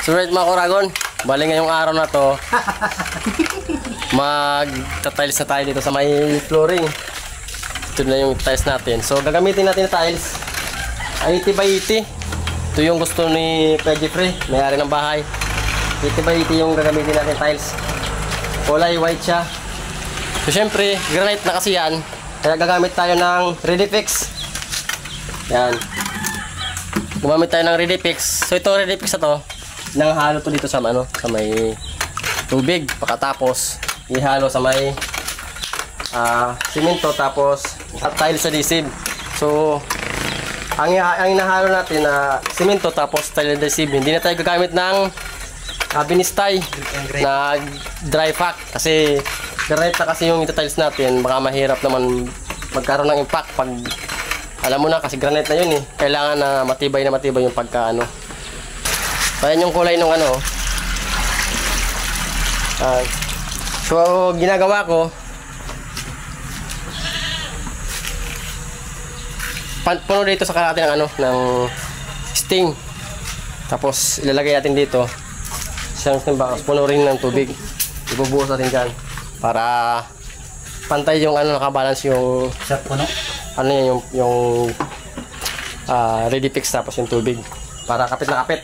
So right mga Kuragon, bali ngayong araw na to mag-tiles na tayo dito sa may flooring. Ito na yung tiles natin. So gagamitin natin na tiles 80 by 80. Ito yung gusto ni Kuya Jeffrey, may-ari ng bahay. 80 by 80 yung gagamitin natin tiles. Kulay white siya. So syempre, granite na kasi yan, kaya gagamit tayo ng Redifix. Yan, gumamit tayo ng Redifix. So ito Redifix na to, nanghalo to dito sa sa may tubig. Pagkatapos ihalo sa may simento, tapos at tiles adhesive. So ang inahalo natin na simento tapos tile adhesive. Hindi na tayo gagamit ng binistay na dry pack kasi granite na kasi yung tiles natin. Baka mahirap naman magkaroon ng impact pag alam mo na, kasi granite na yun eh. Kailangan na matibay yung pagka So ayan yung kulay nung so ginagawa ko, puno dito sa kalahati ng ng sting. Tapos ilalagay natin dito isang box, puno rin ng tubig. Ibubuhos natin dyan para pantay yung nakabalance yung sa puno. Yung Redifix tapos yung tubig para kapit na kapit.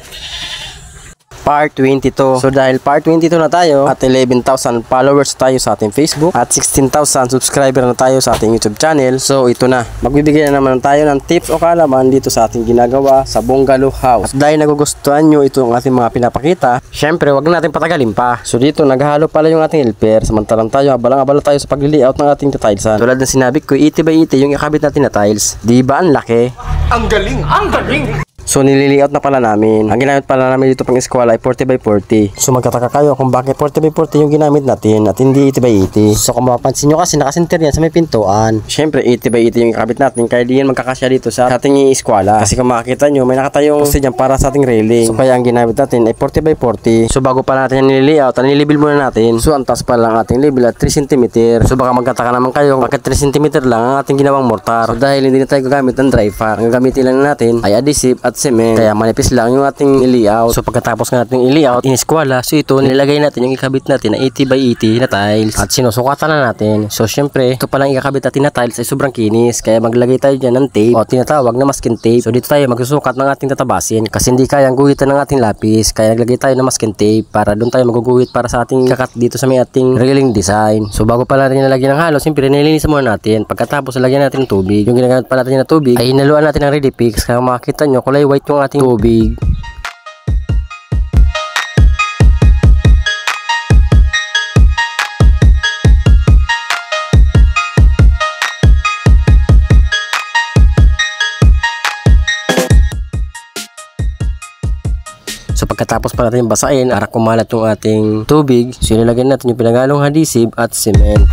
Part 22. So dahil part 22 na tayo at 11,000 followers tayo sa ating Facebook at 16,000 subscriber na tayo sa ating YouTube channel. So ito na, magbibigay na naman tayo ng tips o kaalaman dito sa ating ginagawa sa bungalow house. At dahil nagugustuhan nyo ito ang ating mga pinapakita, syempre wag natin patagalin pa. So dito naghahalo pala yung ating helper, samantalang tayo abalang-abala tayo sa pag-layout ng ating tilesan. Tulad ng sinabi ko, 80 by 80 yung ikabit natin na tiles. Di ba ang laki? Ang galing! Ang galing! So nililiot na pala namin. Ang ginamit pala namin dito pang eskwela ay 40 by 40. So magkataka kayo kung bakit 40 by 40 yung ginamit natin at hindi 80 by 80. So kung mapapansin nyo kasi nakasinter yan sa may pintuan. Syempre 80 by 80 yung ikabit natin, kaya di yan magkakasya dito sa ating eskwela. Kasi kung makikita nyo, may nakatayong poste dyan para sa ating railing. So kaya ang ginamit natin ay 40 by 40. So bago pa natin yan nililiot, nililibil muna natin. So ang taas pa lang ating level at 3 cm. So baka magkataka naman kayo bakit 3 cm lang ang ating ginawang mortar. So dahil hindi na tayo gagamit ng dry pack, ang gagamitin lang natin ay adhesive at cement, kaya manipis lang yung ating i-layout. So pagkatapos nga natin i-layout in eskwela, so ito nilagay natin yung ikabit natin na 80 by 80 na tiles at sinusukatan na natin. So syempre ito palang ikakabit natin na tiles ay sobrang kinis, kaya maglagay tayo dyan ng tape o tinatawag na masking tape. So dito tayo magsusukat ng ating tatabasin kasi hindi kayang guhitan ng ating lapis, kaya naglagay tayo ng masking tape para doon tayo maguguhit para sa ating kakat dito sa may ating railing design. So bago pala natin nilagyan ng halo, syempre nililinis muna natin. Pagkatapos nilagyan natin ng tubig. Yung ginagamit pa natin na tubig ay hinaluan natin ng Redifix, kaya makikita nyo kulay white yung ating tubig. So pagkatapos pa natin basahin para kumalat yung ating tubig, so nilagyan natin yung pinanghalong adhesive at cement.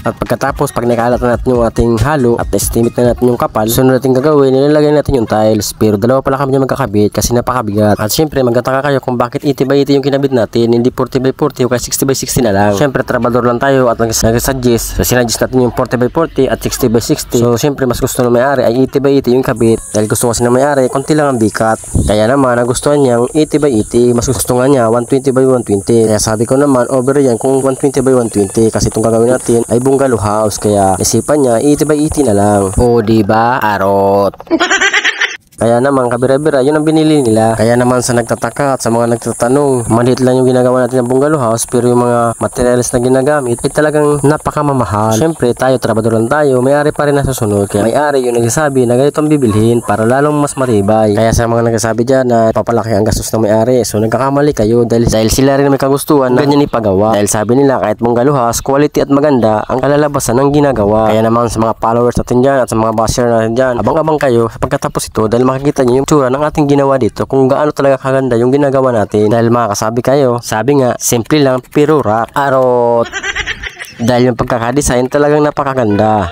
At pagkatapos, pag nakalat na natin yung ating halo at estimate na natin yung kapal, sunod natin gagawin, nilalagay natin yung tiles. Pero dalawa pala kami yung magkakabit kasi napakabigat. At syempre, magtataka kayo kung bakit 80 by 80 yung kinabit natin, hindi 40 by 40 o kaya 60 by 60 na lang. Syempre, trabador lang tayo at nag-suggest. So, sinadjust natin yung 40 by 40 at 60 by 60. So, syempre, mas gusto ng may-ari ay 80 by 80 yung kabit. Dahil gusto kasi ng may-ari, konti lang ang bikat. Kaya naman, nagustuhan niyang 80 by 80. Mas gusto nga niya 120 by 120. Kaya sabi ko naman, over yan kung 120 by 120. Kasi itong gagawin natin ay bungalow house, kaya isipan niya 80 by 80 na lang. O diba, arot? Kaya naman kabira-bira yun ang binili nila. Kaya naman sa nagtataka at sa mga nagtatanong, maliit lang yung ginagawa natin ng bungalow house, pero yung mga materials na ginagamit ay talagang napakamamahal. Syempre tayo, trabador lang tayo, may-ari pa rin nasusunod. Kaya may-ari yung nagsasabi na ganito ang bibilhin para lalong mas matibay. Kaya sa mga nagsasabi dyan na papalaki ang gastos ng may-ari, so nagkakamali kayo dahil sila rin may kagustuhan na ganyan ipagawa. Dahil sabi nila kahit bungalow house, quality at maganda ang kalalabasan ng ginagawa. Kaya naman sa mga followers natin dyan at sa mga basher natin dyan, abang-abang kayo sa pagkatapos ito dahil makikita nyo yung tsura ng ating ginawa dito kung gaano talaga kaganda yung ginagawa natin. Dahil makakasabi kayo, sabi nga, simple lang pero rock. Arot! Dahil yung pagkakadesign talagang napakaganda.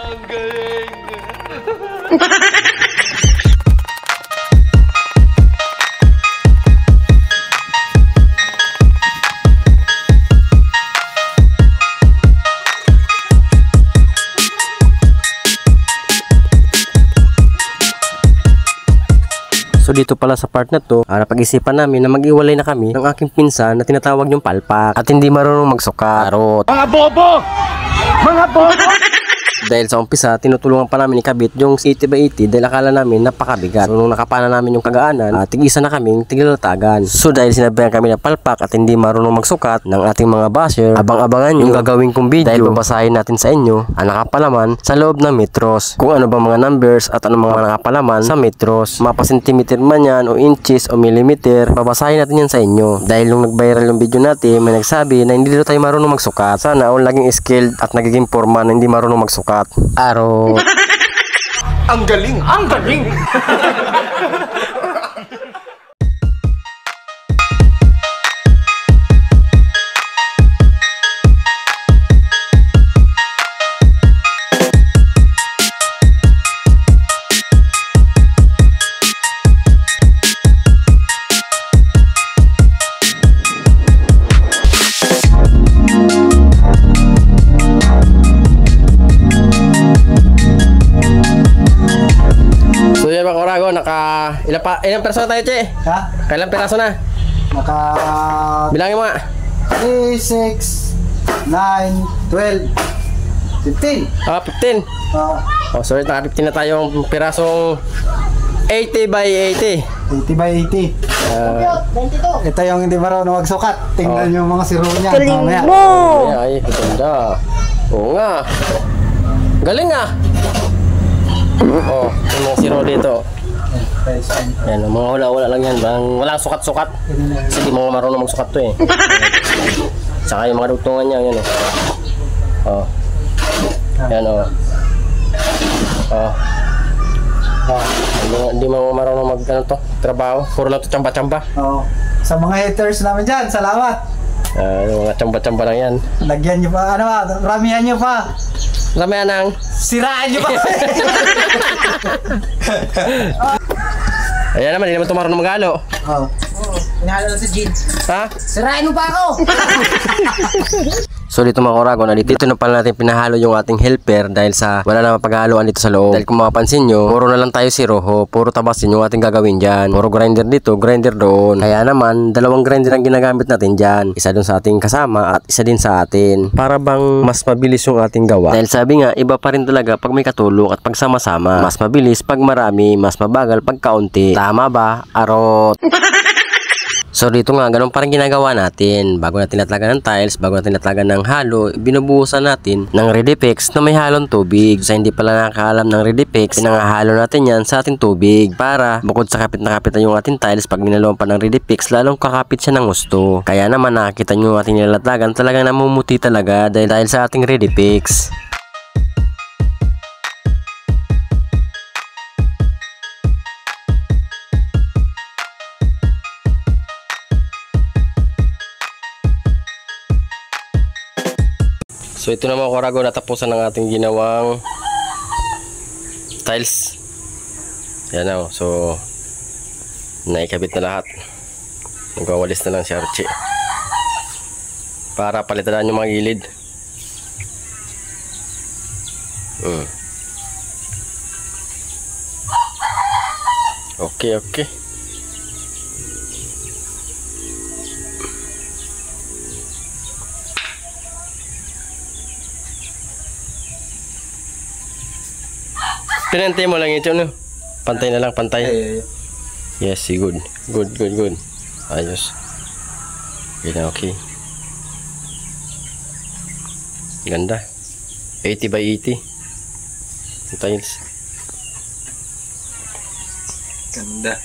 dito pala sa part na to, napag-isipan namin na mag-iwalay na kami ng aking pinsan na tinatawag yung palpak at hindi marunong magsukat. Charot. Mga bobo! Mga bobo! Dahil sa umpisa, tinutulungan pa namin ni Kabit yung 80x80 dahil akala namin napakabigat. So nung nakapana namin yung kagaanan, tig-isa na kaming tiglalatagan. So dahil sinabihan kami na palpak at hindi marunong magsukat ng ating mga basher, abang-abangan yung gagawin kong video dahil babasahin natin sa inyo ang nakapalaman sa loob ng metros. Kung ano ba mga numbers at ano mga nakapalaman sa metros, mapa centimeter man yan o inches o millimeter, babasahin natin yan sa inyo. Dahil nung nag-viral yung video natin, may nagsabi na hindi daw tayo marunong magsukat. Sana all laging skilled at nagiging forma na hindi marunong magsukat. Aro. Ang galing! Ang galing! Ilang peraso na tayo, Che? Ha? Kailang peraso na? Bilangin mo nga. 3, 6, 9, 12, 15. 15. Oh, sorry, naka 15 na tayong pirasong 80 by 80. 80 by 80. Ito yung hindi marunong magsukat. Tingnan yung mga siro niya. Galing mo! Ay, ganda. Oo nga. Galing ah. Oh, yung mga siro dito. Yan, mga wala lang yan. Walang sukat-sukat. Kasi di mo marunong magsukat to eh. Saka yung mga dugtungan niya, yan oh. Yan oh. Hindi mo marunong mag ano to, trabaho. Puro lang to tsamba-tsamba. Sa mga haters namin dyan, salamat. Mga tsamba-tsamba lang yan. Lagyan nyo pa, ramihan nyo pa. Ramihan ang siraan nyo pa. Ayan naman, hindi naman ito marunong mag-halo. Pinahalo na si Jean. Ha? Sirain mo pa ako. So dito mga Oragon, dito na pala natin pinahalo yung ating helper dahil sa wala na mapaghaluan dito sa loob. Dahil kung mapapansin nyo, puro na lang tayo si Rojo, puro tabasin yung ating gagawin dyan. Puro grinder dito, grinder doon. Kaya naman, dalawang grinder ang ginagamit natin dyan. Isa dun sa ating kasama at isa din sa atin. Para bang mas mabilis yung ating gawa. Dahil sabi nga, iba pa rin talaga pag may katulong at pag sama-sama. Mas mabilis pag marami, mas mabagal pag kaunti. Tama ba? Arot! So dito nga, ganun parang ginagawa natin. Bago natin natlagan ng tiles, bago natin natlagan ng halo, binubuhusan natin ng Redifex na may halong tubig. So hindi pala nakakaalam ng Redifex, pinangahalo natin yan sa ating tubig para bukod sa kapit na kapit na yung ating tiles, pag ginalawan pa ng Redifex, lalong kakapit siya ng gusto. Kaya naman nakakita nyo yung ating nilatlagan, talagang namumuti talaga dahil sa ating Redifex. So ito na mga Oragon, natapusan ng ating ginawang tiles. Yan o. So naikabit na lahat. Nagwawalis na lang si Archie para palitan yung mga gilid. Okay. Pinantay mo lang ito, no? Pantay na lang, pantay. Yes, good. Good. Ayos. Okay. Ganda. 80 by 80. Tiles. Ganda.